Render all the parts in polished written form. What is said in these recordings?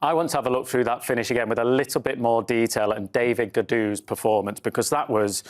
I want to have a look through that finish again with a little bit more detail and David Gaudu's performance, because that was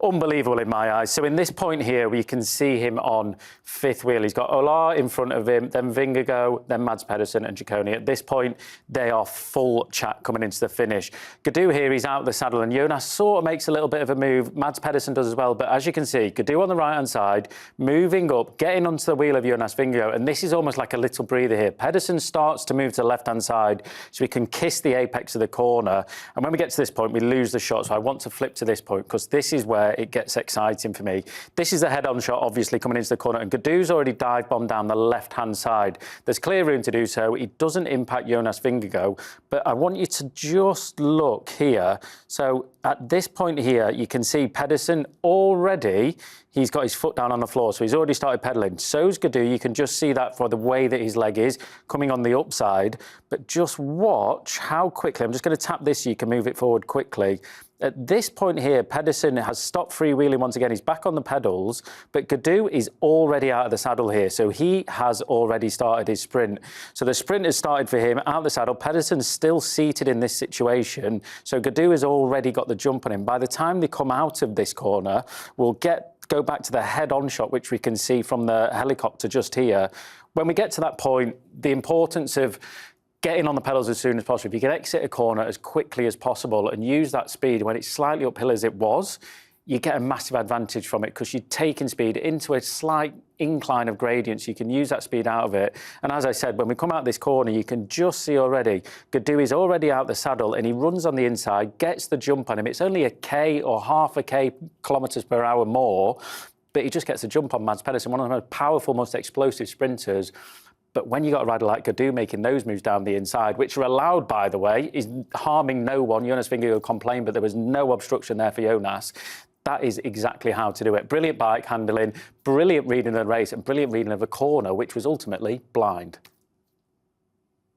unbelievable in my eyes. So in this point here, we can see him on fifth wheel. He's got Ola in front of him, then Vingegaard, then Mads Pedersen and Ciccone. At this point, they are full chat coming into the finish. Gaudu here, he's out of the saddle, and Jonas sort of makes a little bit of a move. Mads Pedersen does as well, but as you can see, Gaudu on the right-hand side, moving up, getting onto the wheel of Jonas Vingegaard, and this is almost like a little breather here. Pedersen starts to move to the left-hand side, so we can kiss the apex of the corner. And when we get to this point, we lose the shot. So I want to flip to this point, because this is where it gets exciting for me. This is the head-on shot, obviously, coming into the corner. And Gaudu's already dive-bombed down the left-hand side. There's clear room to do so. It doesn't impact Jonas Vingegaard. But I want you to just look here. So at this point here, you can see Pedersen already, he's got his foot down on the floor, so he's already started pedalling. So's Gaudu. You can just see that for the way that his leg is coming on the upside. But just watch how quickly, I'm just going to tap this so you can move it forward quickly. At this point here, Pedersen has stopped freewheeling once again. He's back on the pedals, but Gaudu is already out of the saddle here. So he has already started his sprint. So the sprint has started for him out of the saddle. Pedersen's still seated in this situation. So Gaudu has already got the jump on him. By the time they come out of this corner, we'll go back to the head-on shot, which we can see from the helicopter just here. When we get to that point, the importance of getting on the pedals as soon as possible. If you can exit a corner as quickly as possible and use that speed when it's slightly uphill as it was, you get a massive advantage from it, because you're taking speed into a slight incline of gradient, so you can use that speed out of it. And as I said, when we come out this corner, you can just see already, Gaudu is already out the saddle and he runs on the inside, gets the jump on him. It's only a K or half a K kilometres per hour more, but he just gets a jump on Mads Pedersen, one of the most powerful, most explosive sprinters. But when you got a rider like Gaudu making those moves down the inside, which are allowed, by the way, is harming no one. Jonas Vingegaard complained, but there was no obstruction there for Jonas. That is exactly how to do it. Brilliant bike handling, brilliant reading of the race, and brilliant reading of a corner, which was ultimately blind.